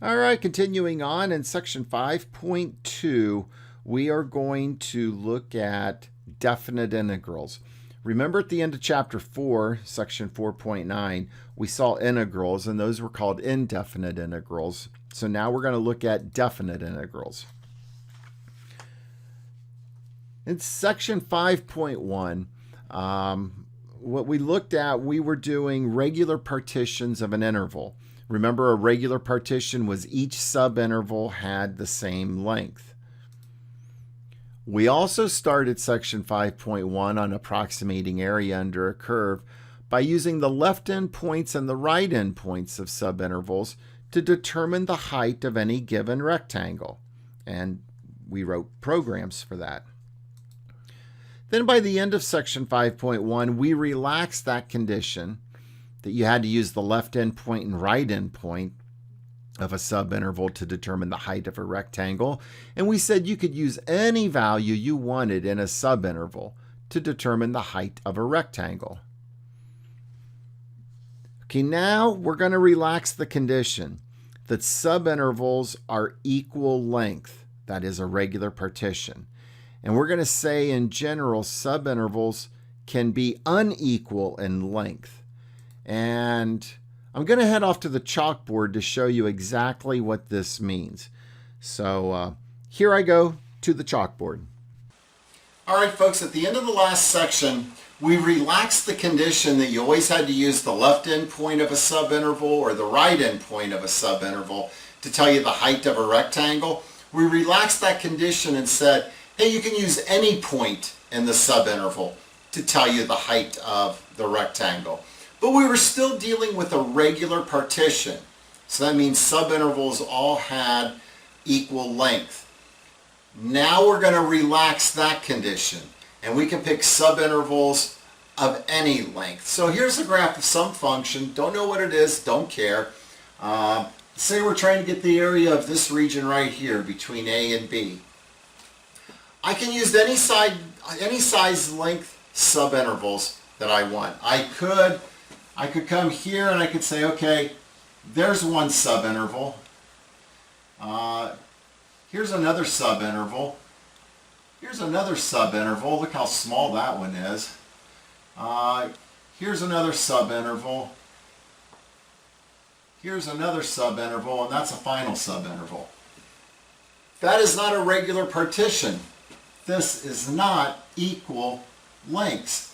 All right, continuing on in section 5.2, we are going to look at definite integrals. Remember at the end of chapter 4, section 4.9, we saw integrals, and those were called indefinite integrals. So now we're going to look at definite integrals. In section 5.1, what we looked at, we were doing regular partitions of an interval. Remember, a regular partition was each subinterval had the same length. We also started section 5.1 on approximating area under a curve by using the left endpoints and the right endpoints of subintervals to determine the height of any given rectangle. And we wrote programs for that. Then by the end of section 5.1, we relaxed that condition that you had to use the left endpoint and right endpoint of a subinterval to determine the height of a rectangle. And we said you could use any value you wanted in a subinterval to determine the height of a rectangle. Okay, now we're going to relax the condition that subintervals are equal length. That is a regular partition. And we're going to say in general, subintervals can be unequal in length. And I'm going to head off to the chalkboard to show you exactly what this means. So here I go to the chalkboard. All right, folks, at the end of the last section, we relaxed the condition that you always had to use the left endpoint of a subinterval or the right endpoint of a subinterval to tell you the height of a rectangle. We relaxed that condition and said, hey, you can use any point in the subinterval to tell you the height of the rectangle. But we were still dealing with a regular partition. So that means subintervals all had equal length. Now we're going to relax that condition, and we can pick subintervals of any length. So here's a graph of some function. Don't know what it is, don't care. Say we're trying to get the area of this region right here between A and B. I can use any size length subintervals that I want. I could come here and I could say, okay, there's one subinterval. Here's another subinterval. Here's another subinterval. Look how small that one is. Here's another subinterval. Here's another subinterval, and that's a final subinterval. That is not a regular partition. This is not equal lengths.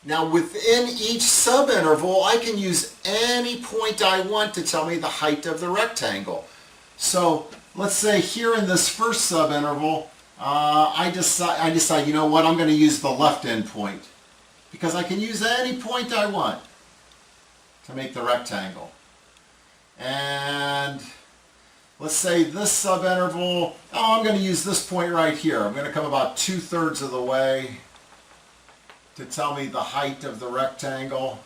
Now within each subinterval, I can use any point I want to tell me the height of the rectangle. So let's say here in this first subinterval, I decide, you know what, I'm going to use the left endpoint because I can use any point I want to make the rectangle. And let's say this subinterval, I'm going to use this point right here. I'm going to come about 2/3 of the way to tell me the height of the rectangle.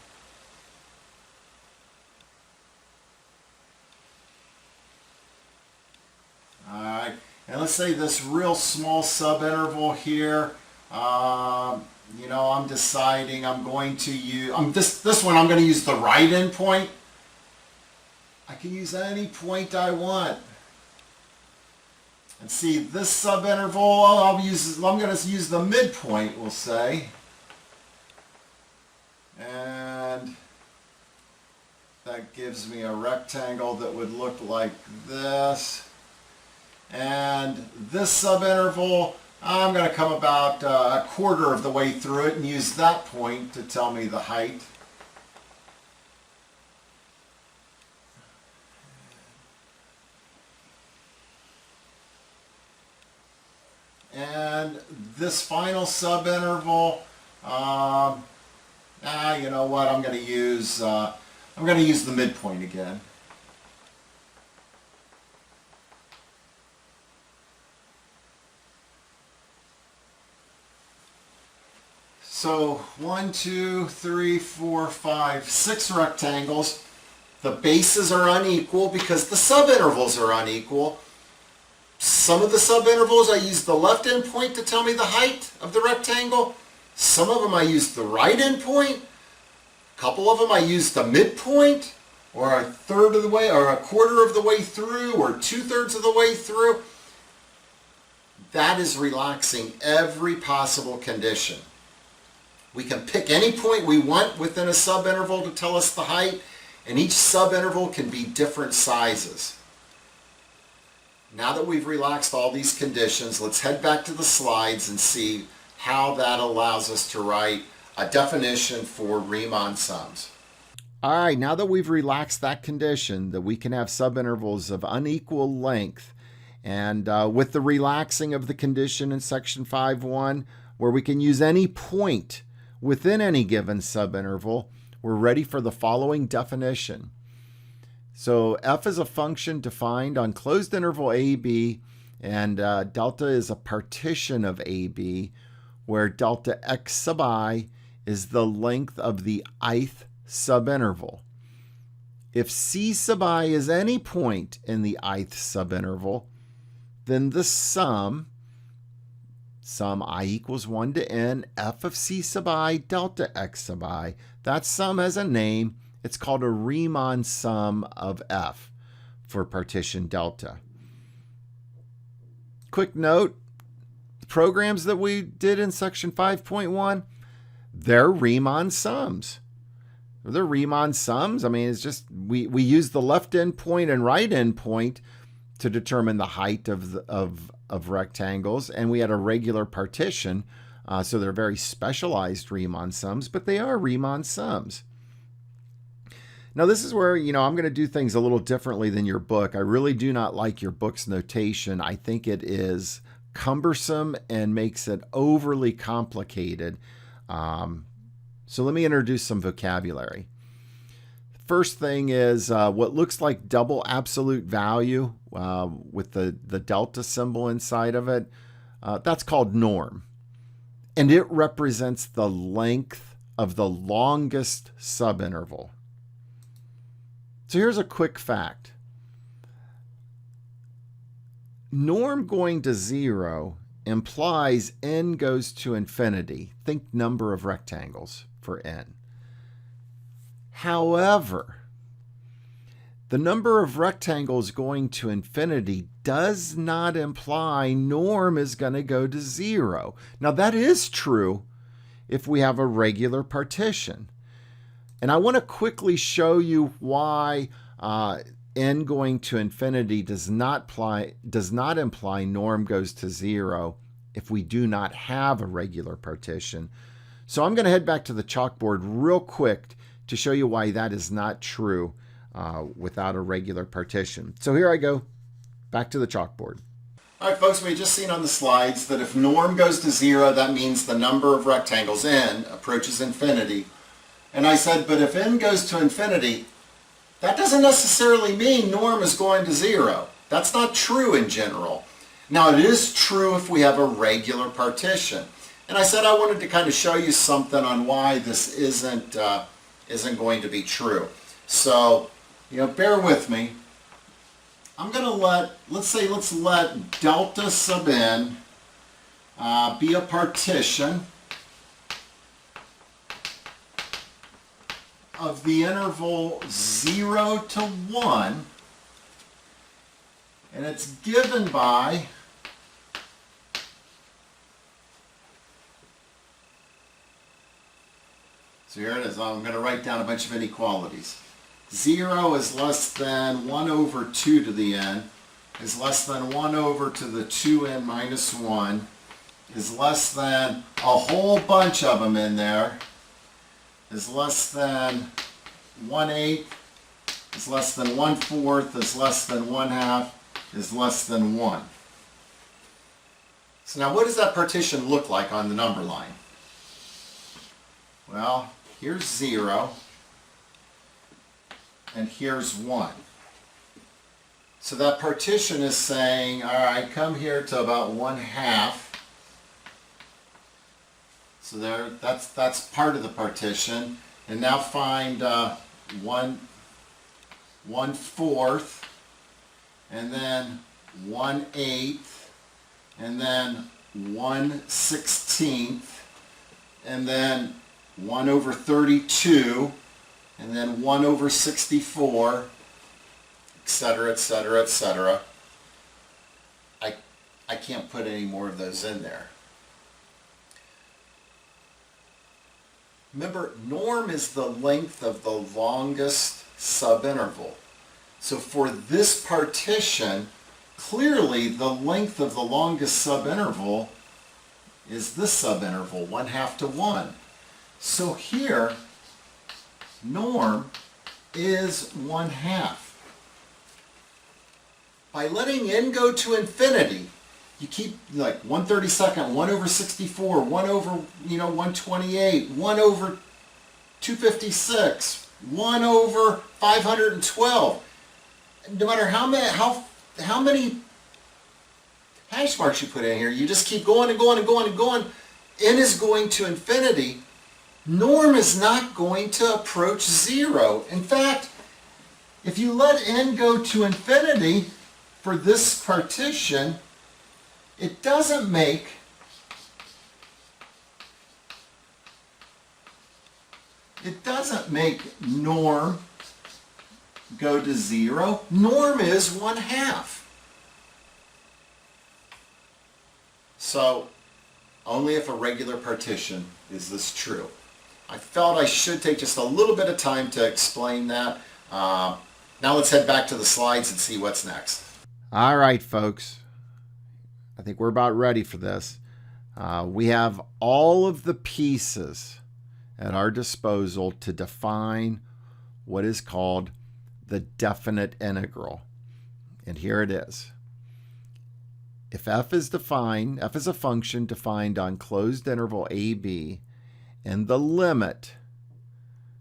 All right, and let's say this real small subinterval here, you know, I'm deciding I'm going to use, this one I'm going to use the right endpoint. I can use any point I want. And see this subinterval, I'm going to use the midpoint, we'll say. And that gives me a rectangle that would look like this. And this subinterval, I'm going to come about a quarter of the way through it and use that point to tell me the height. And this final subinterval, you know what? I'm going to use the midpoint again. So 1, 2, 3, 4, 5, 6 rectangles. The bases are unequal because the subintervals are unequal. Some of the subintervals I use the left endpoint to tell me the height of the rectangle. Some of them I use the right endpoint. A couple of them I use the midpoint. or a third of the way, or a quarter of the way through, or 2/3 of the way through. That is relaxing every possible condition. We can pick any point we want within a subinterval to tell us the height, and each subinterval can be different sizes. Now that we've relaxed all these conditions, let's head back to the slides and see how that allows us to write a definition for Riemann sums. All right, now that we've relaxed that condition, that we can have subintervals of unequal length, and with the relaxing of the condition in section 5.1, where we can use any point within any given subinterval, we're ready for the following definition. So f is a function defined on closed interval AB, and delta is a partition of AB, where delta x sub I is the length of the ith subinterval. If c sub I is any point in the ith subinterval, then the sum I equals 1 to n, f of c sub I delta x sub I, that sum has a name. It's called a Riemann sum of f for partition delta. Quick note, programs that we did in section 5.1, they're Riemann sums. They're Riemann sums. I mean, it's just, we use the left endpoint and right endpoint to determine the height of rectangles, and we had a regular partition, so they're very specialized Riemann sums, but they are Riemann sums. Now this is where, I'm going to do things a little differently than your book. I really do not like your book's notation. I think it is cumbersome and makes it overly complicated. So let me introduce some vocabulary. First thing is what looks like double absolute value with the delta symbol inside of it. That's called norm. And it represents the length of the longest subinterval. So here's a quick fact. Norm going to 0 implies n goes to infinity. Think number of rectangles for n. However, the number of rectangles going to infinity does not imply norm is going to go to 0. Now that is true if we have a regular partition. And I want to quickly show you why n going to infinity does not imply norm goes to 0 if we do not have a regular partition. So I'm going to head back to the chalkboard real quick to show you why that is not true without a regular partition. So here I go, back to the chalkboard. All right, folks, we just seen on the slides that if norm goes to 0, that means the number of rectangles, n, approaches infinity. And I said, but if n goes to infinity, that doesn't necessarily mean norm is going to 0. That's not true in general. Now, it is true if we have a regular partition. And I said I wanted to kind of show you something on why this isn't going to be true. So, bear with me. I'm going to let's let delta sub n be a partition of the interval 0 to 1, and it's given by so here it is. I'm going to write down a bunch of inequalities. 0 is less than 1 over 2 to the n, is less than 1 over to the 2n minus 1, is less than a whole bunch of them in there, is less than 1/8, is less than 1/4, is less than 1/2, is less than 1. So now what does that partition look like on the number line? Well, here's 0, and here's 1. So that partition is saying, all right, come here to about 1/2. So there, that's part of the partition. And now find 1/4, and then 1/8, and then 1/16, and then 1 over 32, and then 1 over 64, etc., etc., etc. I can't put any more of those in there. Remember, norm is the length of the longest subinterval. So for this partition, clearly the length of the longest subinterval is this subinterval, 1/2 to 1. So here, norm is 1/2. By letting n go to infinity, you keep like 1/32, 1 over 64, 1 over 128, 1 over 256, 1 over 512. No matter how many hash marks you put in here, you just keep going and going and going and going. N is going to infinity. Norm is not going to approach 0. In fact, if you let n go to infinity for this partition, it doesn't make norm go to 0. Norm is 1/2. So only if a regular partition is this true. I felt I should take just a little bit of time to explain that. Now let's head back to the slides and see what's next. All right, folks. I think we're about ready for this. We have all of the pieces at our disposal to define what is called the definite integral. And here it is. If f is a function defined on closed interval ab, and the limit,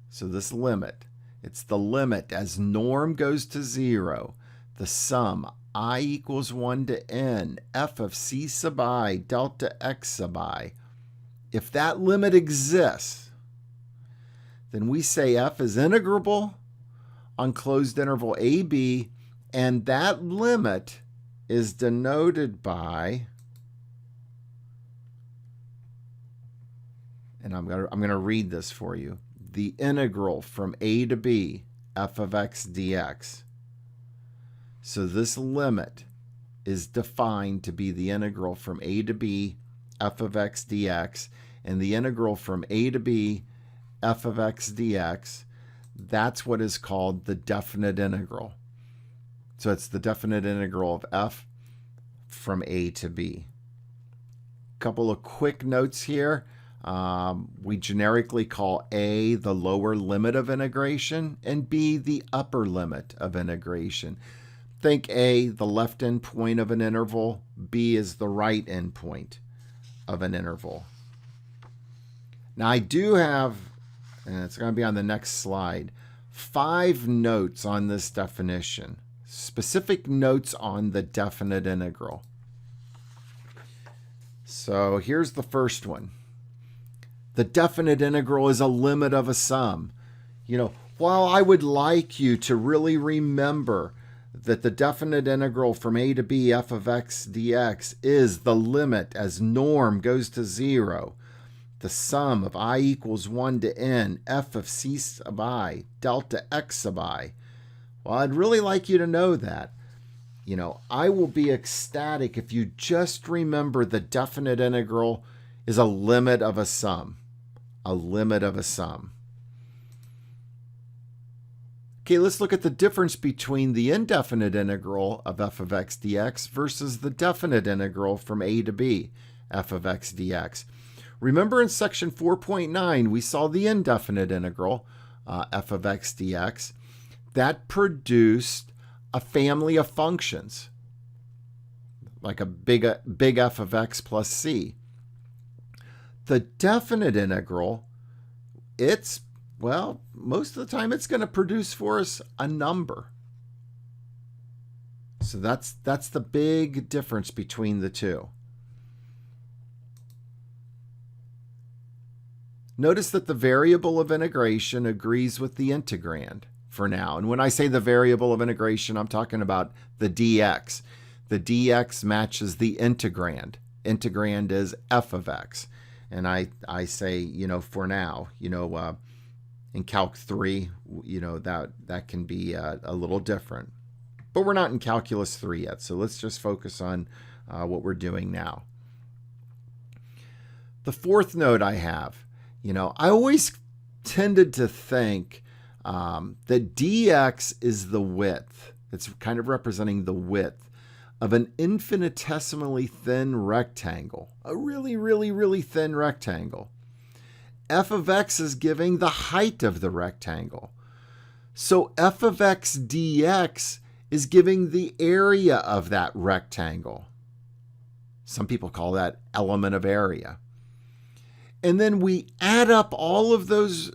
so this limit, it's the limit as norm goes to 0, the sum I equals 1 to n, f of c sub I delta x sub I. If that limit exists, then we say f is integrable on closed interval ab, and that limit is denoted by, and I'm going to read this for you, the integral from a to b, f of x dx. So this limit is defined to be the integral from a to b, f of x dx, and the integral from a to b, f of x dx, that's what is called the definite integral. So it's the definite integral of f from a to b. Couple of quick notes here. We generically call a the lower limit of integration and b the upper limit of integration. Think a, the left end point of an interval, b is the right end point of an interval. Now I do have, and it's going to be on the next slide, 5 notes on this definition, specific notes on the definite integral. So here's the first one. The definite integral is a limit of a sum. While I would like you to really remember that the definite integral from a to b f of x dx is the limit as norm goes to 0, the sum of I equals 1 to n, f of c sub I, delta x sub I. Well, I'd really like you to know that. I will be ecstatic if you just remember the definite integral is a limit of a sum. A limit of a sum. Okay, let's look at the difference between the indefinite integral of f of x dx versus the definite integral from a to b, f of x dx. Remember in section 4.9, we saw the indefinite integral, f of x dx, that produced a family of functions, like a big f of x plus c. The definite integral, most of the time it's going to produce for us a number. So that's the big difference between the two. Notice that the variable of integration agrees with the integrand for now. And when I say the variable of integration, I'm talking about the dx. The dx matches the integrand. Integrand is f of x. And I say, for now, In Calc 3, that can be a little different. But we're not in Calculus 3 yet, so let's just focus on what we're doing now. The fourth note I have, I always tended to think that dx is the width. It's kind of representing the width of an infinitesimally thin rectangle, a really, really, really thin rectangle. F of x is giving the height of the rectangle. So f of x dx is giving the area of that rectangle. Some people call that element of area. And then we add up all of those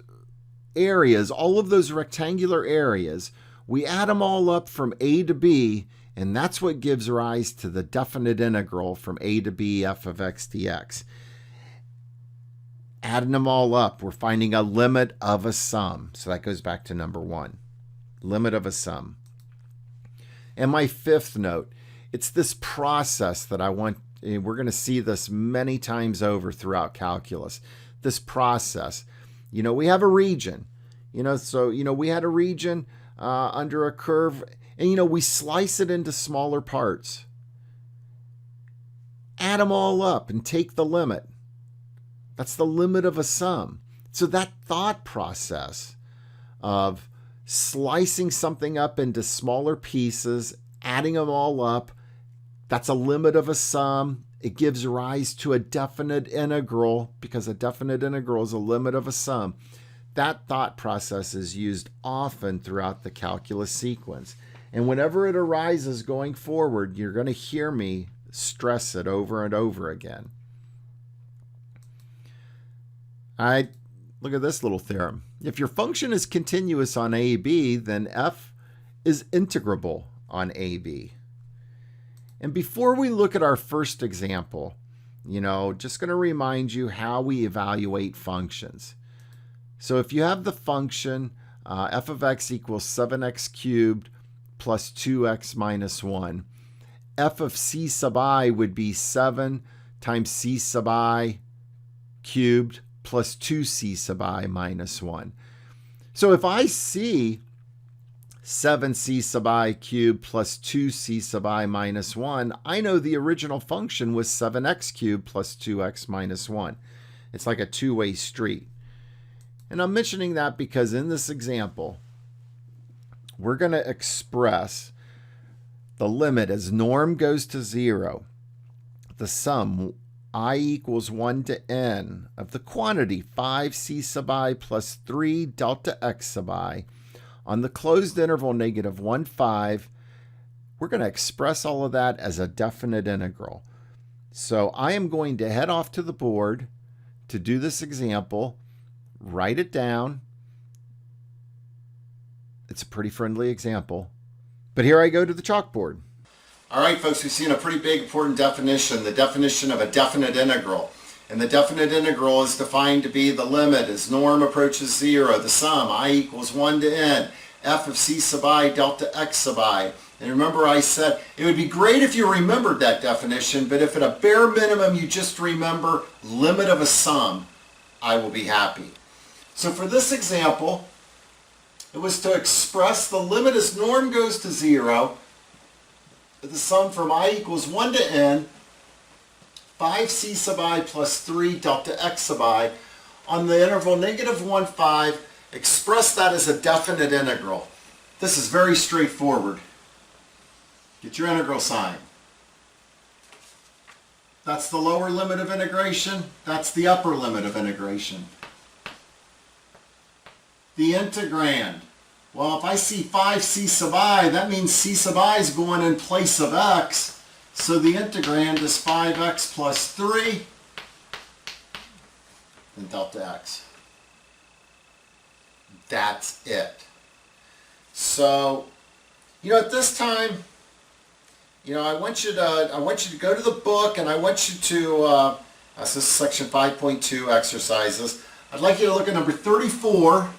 areas, all of those rectangular areas, we add them all up from a to b, and that's what gives rise to the definite integral from a to b f of x dx. Adding them all up, we're finding a limit of a sum. So that goes back to number 1, limit of a sum. And my fifth note, it's this process that I want. We're going to see this many times over throughout calculus. This process, we have a region, so we had a region under a curve, and we slice it into smaller parts. Add them all up and take the limit. That's the limit of a sum. So that thought process of slicing something up into smaller pieces, adding them all up, that's a limit of a sum. It gives rise to a definite integral, because a definite integral is a limit of a sum. That thought process is used often throughout the calculus sequence. And whenever it arises going forward, you're going to hear me stress it over and over again. Look at this little theorem. If your function is continuous on AB, then f is integrable on AB. And before we look at our first example, just going to remind you how we evaluate functions. So if you have the function f of x equals 7x cubed plus 2x minus 1, f of c sub I would be 7 times c sub I cubed plus 2c sub I minus 1. So if I see 7c sub I cubed plus 2c sub I minus 1, I know the original function was 7x cubed plus 2x minus 1. It's like a two-way street. And I'm mentioning that because in this example, we're going to express the limit as norm goes to 0, the sum I equals 1 to n of the quantity 5c sub I plus 3 delta x sub I on the closed interval negative 1, 5. We're going to express all of that as a definite integral. So I am going to head off to the board to do this example, write it down. It's a pretty friendly example. But here I go to the chalkboard. All right, folks, we've seen a pretty big important definition, the definition of a definite integral. And the definite integral is defined to be the limit as norm approaches 0, the sum I equals 1 to n, f of c sub I delta x sub I. And remember I said it would be great if you remembered that definition, but if at a bare minimum you just remember limit of a sum, I will be happy. So for this example, it was to express the limit as norm goes to 0, the sum from I equals 1 to n, 5c sub I plus 3 delta x sub I on the interval negative 1, 5, express that as a definite integral. This is very straightforward. Get your integral sign. That's the lower limit of integration. That's the upper limit of integration. The integrand. Well, if I see 5c sub I, that means c sub I is going in place of x. So the integrand is 5x plus 3 and delta x. That's it. So, at this time, I want you to go to the book, and I want you to, this is section 5.2 exercises. I'd like you to look at number 34.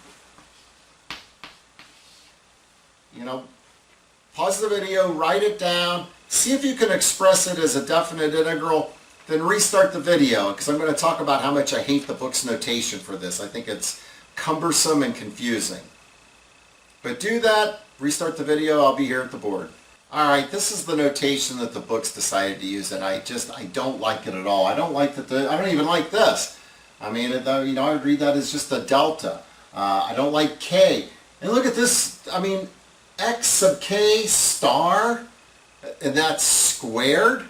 Pause the video, write it down, see if you can express it as a definite integral, then restart the video, because I'm going to talk about how much I hate the book's notation for this. I think it's cumbersome and confusing. But do that, restart the video, I'll be here at the board. Alright, this is the notation that the books decided to use, and I don't like it at all. I don't like that. I don't even like this. I mean, I would read that as just a delta. I don't like K. And look at this, I mean, X sub K star, and that's squared,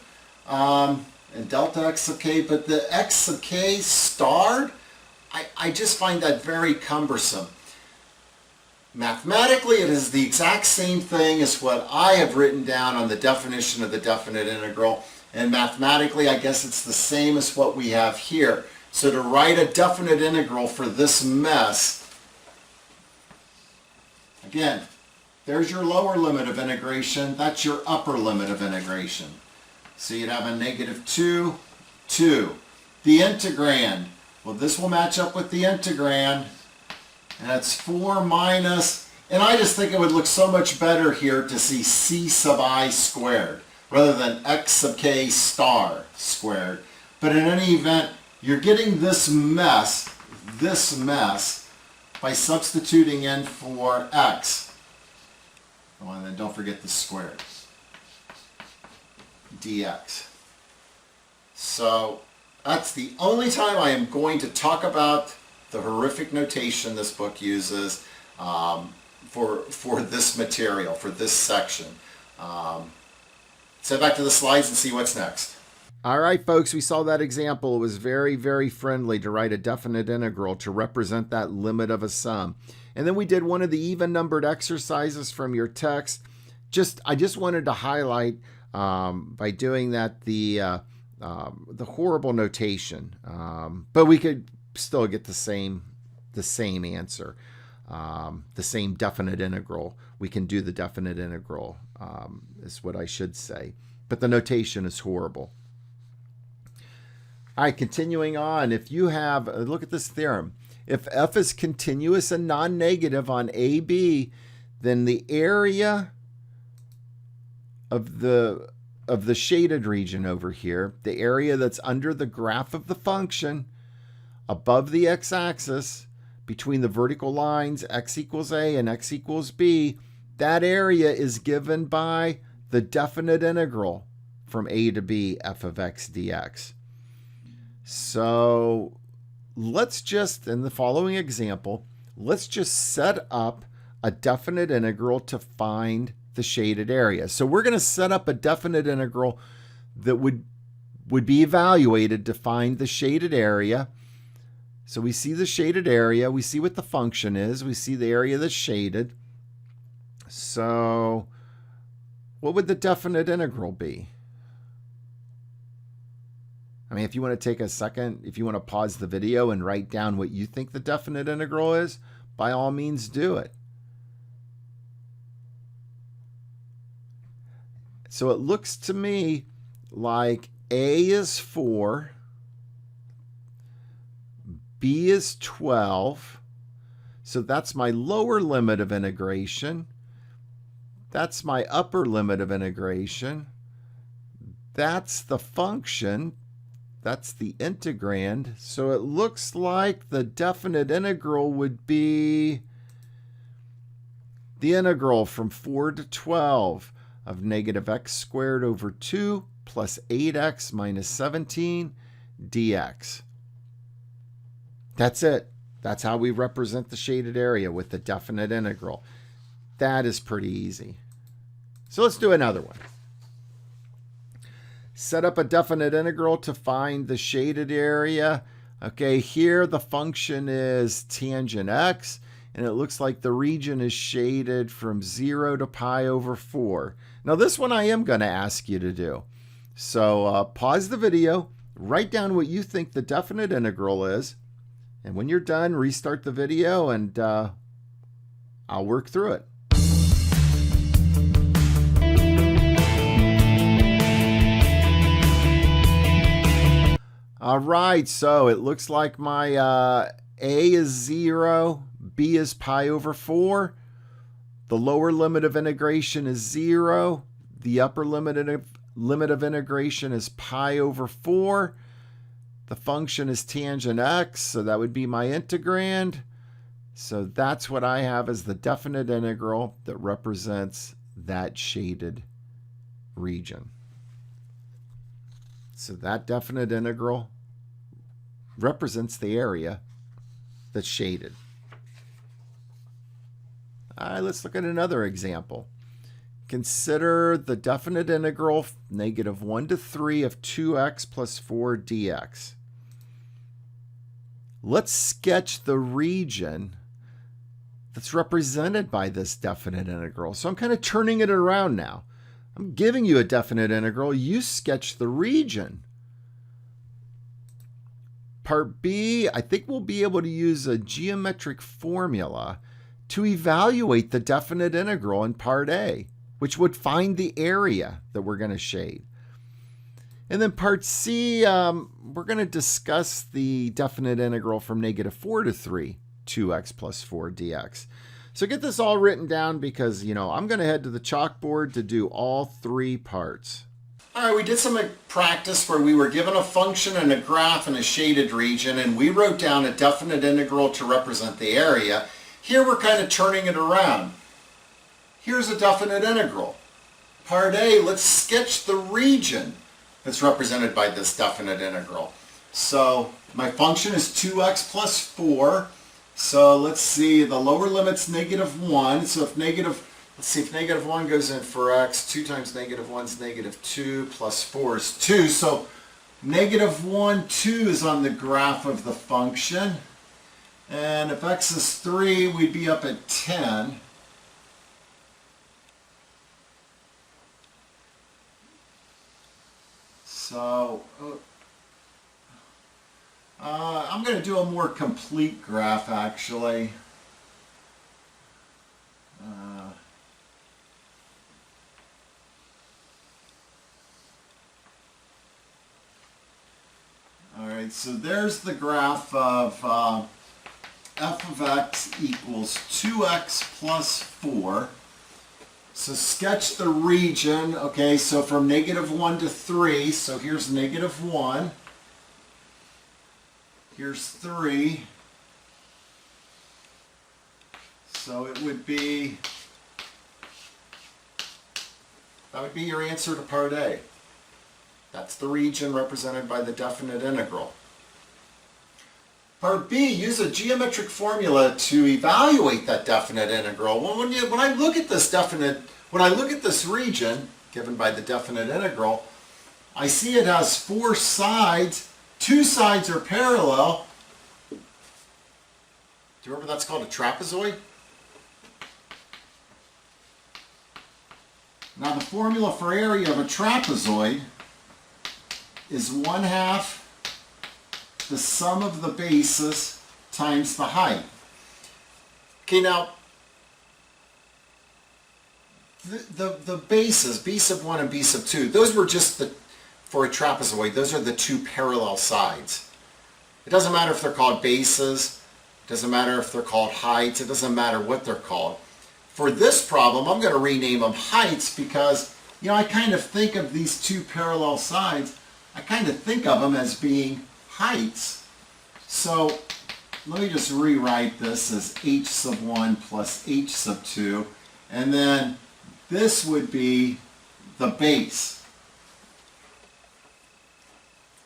and delta X sub K, but the X sub K starred, I just find that very cumbersome. Mathematically, it is the exact same thing as what I have written down on the definition of the definite integral. And mathematically, I guess it's the same as what we have here. So to write a definite integral for this mess, again, there's your lower limit of integration. That's your upper limit of integration. So you'd have a negative 2, 2. The integrand, well, this will match up with the integrand. And that's 4 minus, and I just think it would look so much better here to see c sub I squared rather than x sub k star squared. But in any event, you're getting this mess by substituting in for x. Oh, and then don't forget the squared. Dx. So that's the only time I am going to talk about the horrific notation this book uses for this material, for this section. So back to the slides and see what's next. All right, folks, we saw that example. It was very, very friendly to write a definite integral to represent that limit of a sum. And then we did one of the even-numbered exercises from your text. I just wanted to highlight by doing that the horrible notation, but we could still get the same answer, the same definite integral. We can do the definite integral, is what I should say. But the notation is horrible. All right, continuing on. If you have, look at this theorem. If f is continuous and non-negative on AB, then the area of the shaded region over here, the area that's under the graph of the function, above the x-axis, between the vertical lines x equals a and x equals b, that area is given by the definite integral from a to b f of x dx. So let's just, in the following example, let's just set up a definite integral to find the shaded area. So we're going to set up a definite integral that would be evaluated to find the shaded area. So we see the shaded area, we see what the function is, we see the area that's shaded. So what would the definite integral be? I mean, if you want to take a second, if you want to pause the video and write down what you think the definite integral is, by all means do it. So it looks to me like a is 4, b is 12, so that's my lower limit of integration. That's my upper limit of integration. That's the function. That's the integrand. So it looks like the definite integral would be the integral from 4 to 12 of negative x squared over 2 plus 8x minus 17 dx. That's it. That's how we represent the shaded area with the definite integral. That is pretty easy. So let's do another one. Set up a definite integral to find the shaded area. Okay, here the function is tangent x, and it looks like the region is shaded from 0 to pi over 4. Now this one I am going to ask you to do. So pause the video, write down what you think the definite integral is, and when you're done, restart the video and I'll work through it. All right, so it looks like my a is 0, b is pi over 4. The lower limit of integration is 0. The upper limit of integration is pi over 4. The function is tangent x, so that would be my integrand. So that's what I have as the definite integral that represents that shaded region. So that definite integral represents the area that's shaded. All right, let's look at another example. Consider the definite integral negative 1 to 3 of 2x plus 4 dx. Let's sketch the region that's represented by this definite integral. So I'm kind of turning it around now. I'm giving you a definite integral. You sketch the region. Part B, I think we'll be able to use a geometric formula to evaluate the definite integral in part A, which would find the area that we're going to shade. And then part C, we're going to discuss the definite integral from negative 4 to 3, 2x plus 4 dx. So get this all written down because, I'm going to head to the chalkboard to do all 3 parts. All right, we did some practice where we were given a function and a graph in a shaded region, and we wrote down a definite integral to represent the area. Here we're kind of turning it around. Here's a definite integral. Part A, let's sketch the region that's represented by this definite integral. So my function is 2x plus 4. So let's see, the lower limit's negative 1. So if negative 1 goes in for x, 2 times negative 1 is negative 2, plus 4 is 2. So negative 1, 2 is on the graph of the function. And if x is 3, we'd be up at 10. So I'm going to do a more complete graph, actually. All right, so there's the graph of f of x equals 2x plus 4. So sketch the region, okay, so from negative 1 to 3, so here's negative 1, here's 3, so it would be, that would be your answer to part A. That's the region represented by the definite integral. Part B, use a geometric formula to evaluate that definite integral. Well, when I look at this region given by the definite integral, I see it has 4 sides. 2 sides are parallel. Do you remember that's called a trapezoid? Now the formula for area of a trapezoid is 1/2 the sum of the bases times the height. Okay, now the bases, b sub 1 and b sub 2, those were just for a trapezoid, those are the 2 parallel sides. It doesn't matter if they're called bases, it doesn't matter if they're called heights, it doesn't matter what they're called. For this problem, I'm going to rename them heights because, I kind of think of these 2 parallel sides, I kind of think of them as being heights. So let me just rewrite this as h sub 1 plus h sub 2, and then this would be the base.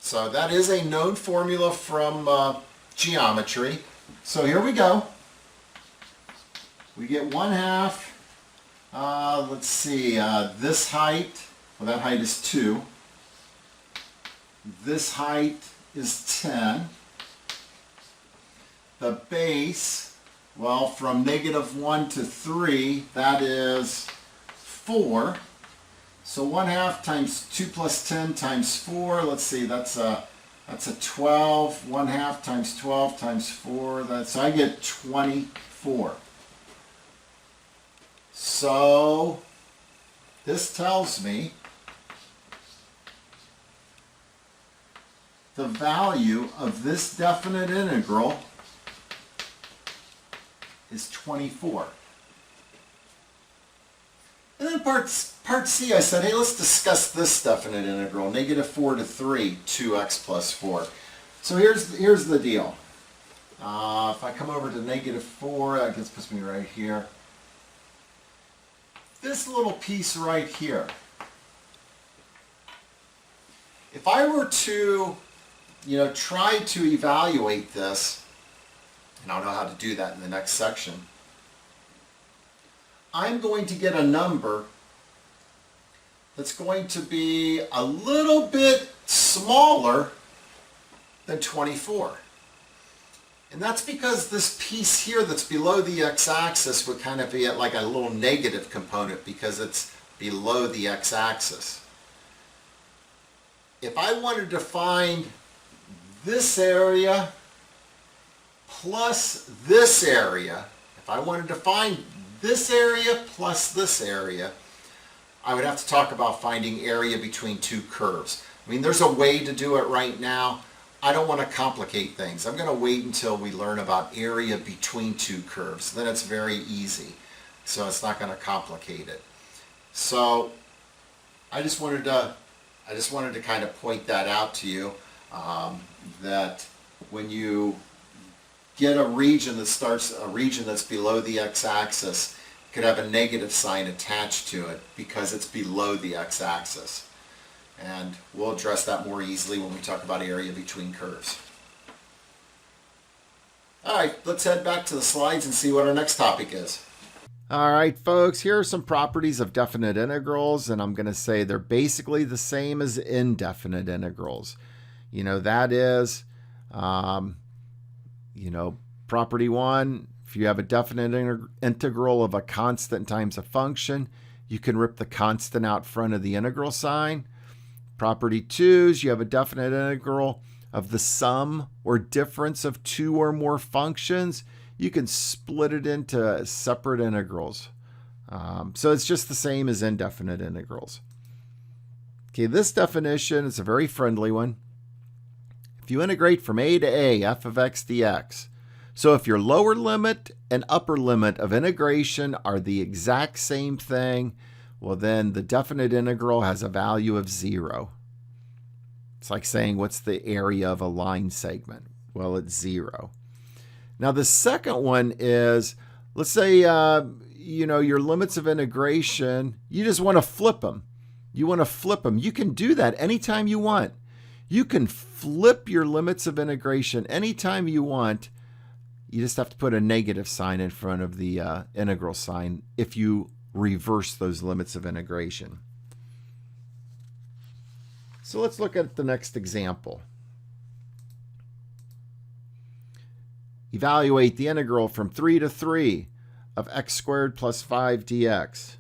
So that is a known formula from geometry. So here we go. We get 1/2, let's see, this height, well, that height is 2. This height is 10. The base, well, from negative 1 to 3, that is 4. So 1/2 times 2 plus 10 times 4, let's see, that's a 12. 1/2 times 12 times 4, so I get 24. So this tells me the value of this definite integral is 24. And then part C, I said, hey, let's discuss this definite integral, negative 4 to 3, 2x plus 4. So here's the deal. If I come over to -4, that puts me right here. This little piece right here. If I were to, try to evaluate this, and I'll know how to do that in the next section, I'm going to get a number that's going to be a little bit smaller than 24. And that's because this piece here that's below the x-axis would kind of be at like a little negative component because it's below the x-axis. If I wanted to find this area plus this area, if I wanted to find this area plus this area, I would have to talk about finding area between two curves. I mean, there's a way to do it right now. I don't want to complicate things. I'm going to wait until we learn about area between two curves. Then it's very easy. So it's not going to complicate it. So I just wanted to kind of point that out to you, that when you get a region that's below the x-axis, it could have a negative sign attached to it because it's below the x-axis. And we'll address that more easily when we talk about area between curves. All right, let's head back to the slides and see what our next topic is. All right, folks, here are some properties of definite integrals, and I'm going to say they're basically the same as indefinite integrals. That is, property one, if you have a definite integral of a constant times a function, you can rip the constant out front of the integral sign. Property two is you have a definite integral of the sum or difference of two or more functions. You can split it into separate integrals. So it's just the same as indefinite integrals. Okay, this definition is a very friendly one. If you integrate from a to a, f of x dx. So if your lower limit and upper limit of integration are the exact same thing, well, then the definite integral has a value of 0. It's like saying, what's the area of a line segment? Well, it's 0. Now, the second one is, let's say, your limits of integration, you just want to flip them. You want to flip them. You can do that anytime you want. You can flip your limits of integration anytime you want. You just have to put a negative sign in front of the integral sign if you reverse those limits of integration. So let's look at the next example. Evaluate the integral from 3 to 3 of x squared plus 5 dx.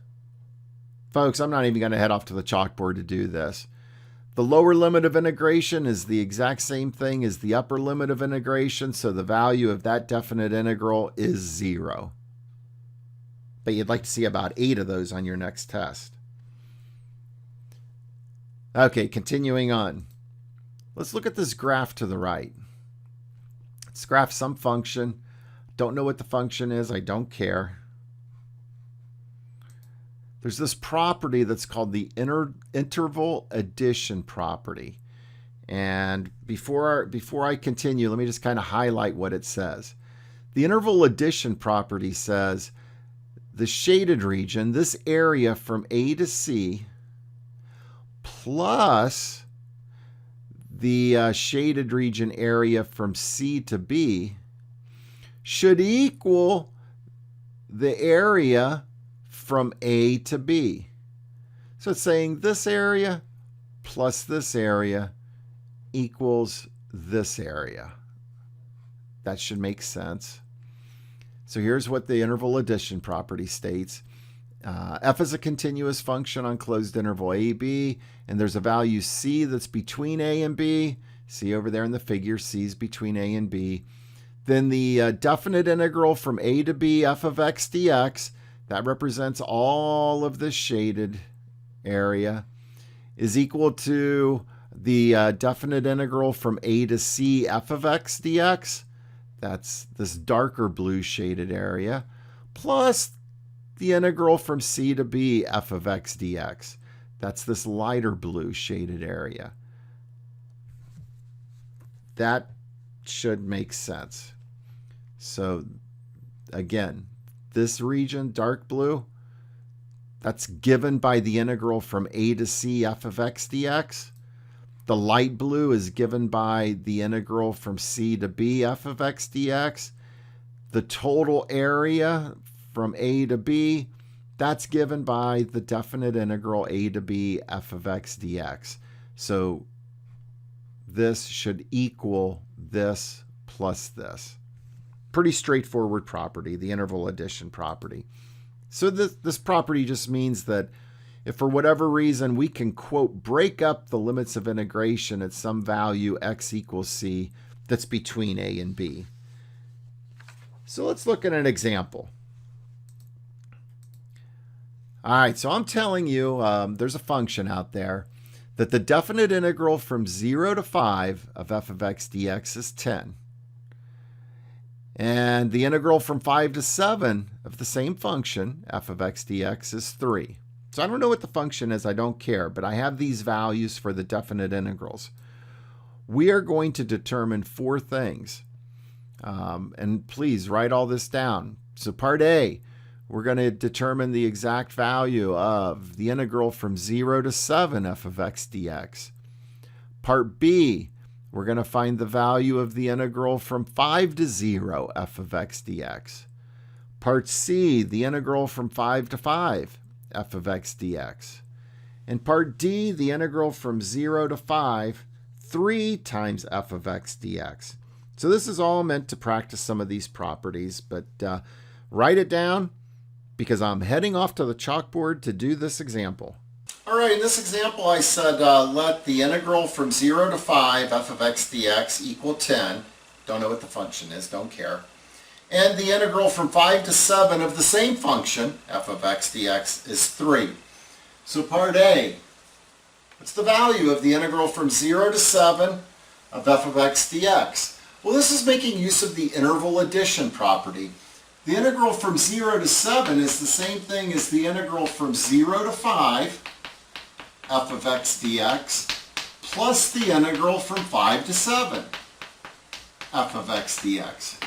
Folks, I'm not even going to head off to the chalkboard to do this. The lower limit of integration is the exact same thing as the upper limit of integration, so the value of that definite integral is 0. But you'd like to see about 8 of those on your next test. Okay, continuing on. Let's look at this graph to the right. Let's graph some function. Don't know what the function is. I don't care. There's this property that's called the interval addition property. And before I continue, let me just kind of highlight what it says. The interval addition property says the shaded region, this area from A to C, plus the shaded region area from C to B should equal the area from A to B. So it's saying this area plus this area equals this area. That should make sense. So here's what the interval addition property states. F is a continuous function on closed interval AB, and there's a value C that's between A and B. See over there in the figure, C is between A and B. Then the definite integral from A to B, f of x dx, that represents all of this shaded area, is equal to the definite integral from A to C, f of x dx. That's this darker blue shaded area, plus the integral from C to B, f of x dx. That's this lighter blue shaded area. That should make sense. So again, this region, dark blue, that's given by the integral from a to c f of x dx. The light blue is given by the integral from c to b f of x dx. The total area from a to b, that's given by the definite integral a to b f of x dx. So this should equal this plus this. Pretty straightforward property, the interval addition property. So this property just means that if for whatever reason we can, quote, break up the limits of integration at some value x equals c that's between a and b. So let's look at an example. All right, so I'm telling you there's a function out there that the definite integral from 0 to 5 of f of x dx is 10. And the integral from 5 to 7 of the same function, f of x dx, is 3. So I don't know what the function is, I don't care, but I have these values for the definite integrals. We are going to determine 4 things. And please write all this down. So part A, we're going to determine the exact value of the integral from 0 to 7 f of x dx. Part B, we're going to find the value of the integral from 5 to 0 f of x dx. Part C, the integral from 5 to 5 f of x dx. And part D, the integral from 0 to 5, 3 times f of x dx. So this is all meant to practice some of these properties, but write it down because I'm heading off to the chalkboard to do this example. All right, in this example I said let the integral from 0 to 5 f of x dx equal 10. Don't know what the function is, don't care. And the integral from 5 to 7 of the same function, f of x dx, is 3. So part A, what's the value of the integral from 0 to 7 of f of x dx? Well, this is making use of the interval addition property. The integral from 0 to 7 is the same thing as the integral from 0 to 5 f of x dx plus the integral from 5 to 7 f of x dx.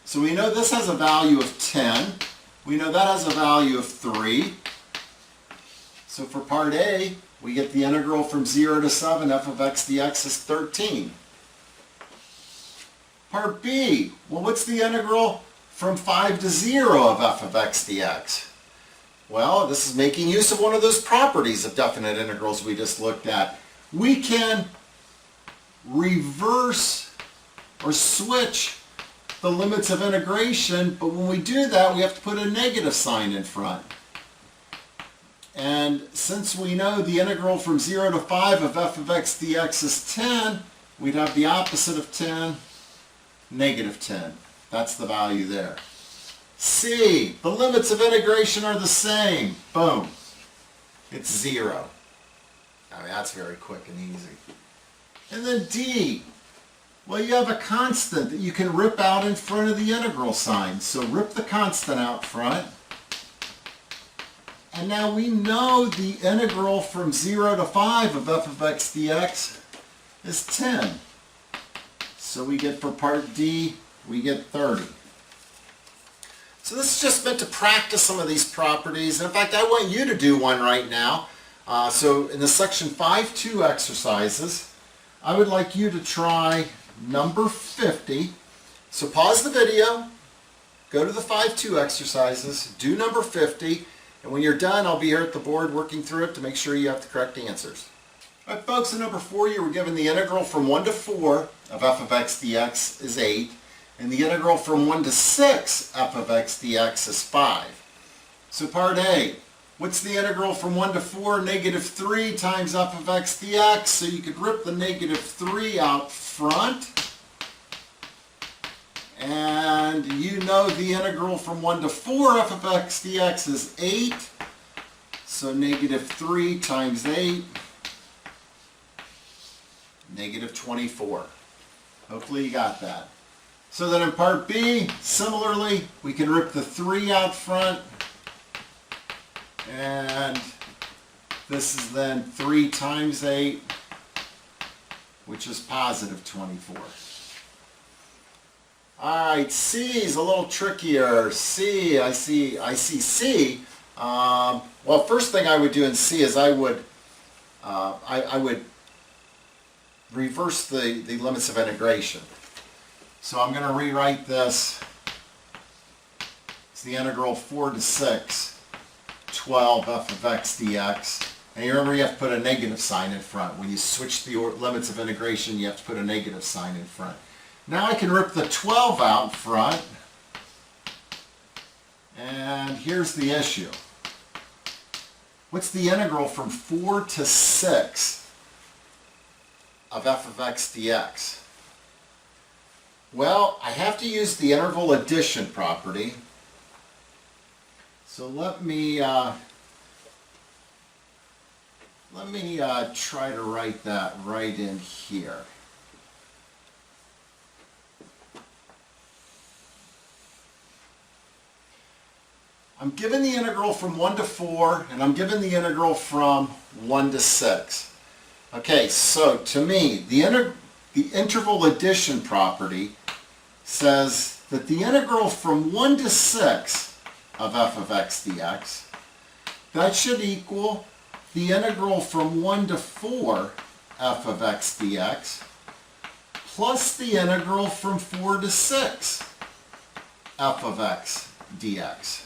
So we know this has a value of 10. We know that has a value of 3. So for part A, we get the integral from 0 to 7 f of x dx is 13. Part B, well, what's the integral from 5 to 0 of f of x dx? Well, this is making use of one of those properties of definite integrals we just looked at. We can reverse or switch the limits of integration, but when we do that, we have to put a negative sign in front. And since we know the integral from 0 to 5 of f of x dx is 10, we'd have the opposite of 10, negative 10. That's the value there. C, the limits of integration are the same. Boom. It's 0. I mean, that's very quick and easy. And then D, well, you have a constant that you can rip out in front of the integral sign. So rip the constant out front. And now we know the integral from 0 to 5 of f of x dx is 10. So we get for part D, we get 30. So this is just meant to practice some of these properties. In fact, I want you to do one right now. So in the section 5.2 exercises, I would like you to try number 50. So pause the video, go to the 5.2 exercises, do number 50, and when you're done, I'll be here at the board working through it to make sure you have the correct answers. All right, folks, in number 4, you were given the integral from 1 to 4 of f of x dx is 8. And the integral from 1 to 6 f of x dx is 5. So part A, what's the integral from 1 to 4? Negative 3 times f of x dx. So you could rip the negative 3 out front. And you know the integral from 1 to 4 f of x dx is 8. So negative 3 times 8, negative 24. Hopefully you got that. So then in part B, similarly, we can rip the 3 out front, and this is then 3 times 8, which is positive 24. All right, C is a little trickier. C, I see C. Well, first thing I would do in C is I would reverse the limits of integration. So I'm going to rewrite this. It's the integral 4 to 6, 12 f of x dx. And you remember you have to put a negative sign in front. When you switch the limits of integration, you have to put a negative sign in front. Now I can rip the 12 out front. And here's the issue. What's the integral from 4 to 6 of f of x dx? Well, I have to use the interval addition property. So let me try to write that right in here. I'm given the integral from 1 to 4, and I'm given the integral from 1 to 6. Okay, so to me, the interval addition property says that the integral from 1 to 6 of f of x dx, that should equal the integral from 1 to 4 f of x dx plus the integral from 4 to 6 f of x dx.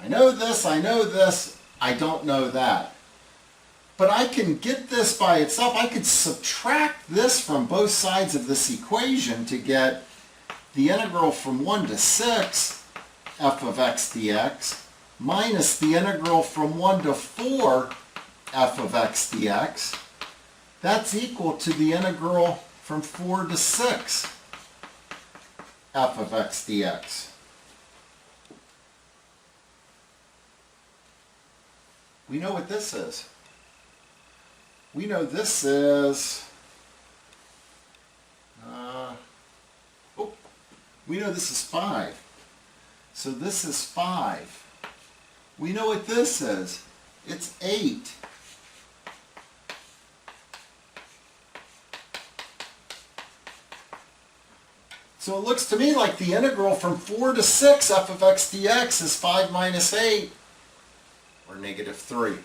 I know this, I don't know that. But I can get this by itself. I could subtract this from both sides of this equation to get the integral from 1 to 6 f of x dx minus the integral from 1 to 4 f of x dx. That's equal to the integral from 4 to 6 f of x dx. We know what this is. We know this is, we know this is 5. So this is 5. We know what this is. It's 8. So it looks to me like the integral from 4 to 6 f of x dx is 5 minus 8, or negative 3.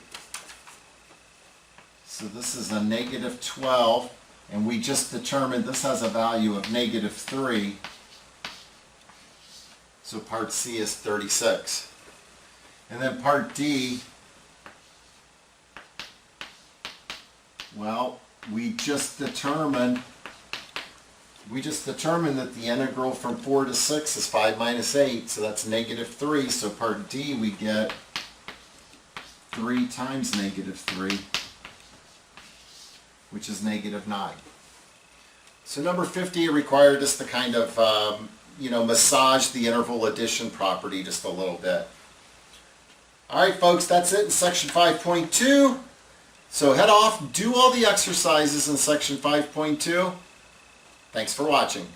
So this is a negative 12, and we just determined this has a value of negative 3. So part C is 36. And then part D, well, we just determined that the integral from 4 to 6 is 5 minus 8, so that's negative 3. So part D, we get 3 times negative 3, which is negative 9. So number 50 required us to kind of, massage the interval addition property just a little bit. All right, folks, that's it in section 5.2. So head off, do all the exercises in section 5.2. Thanks for watching.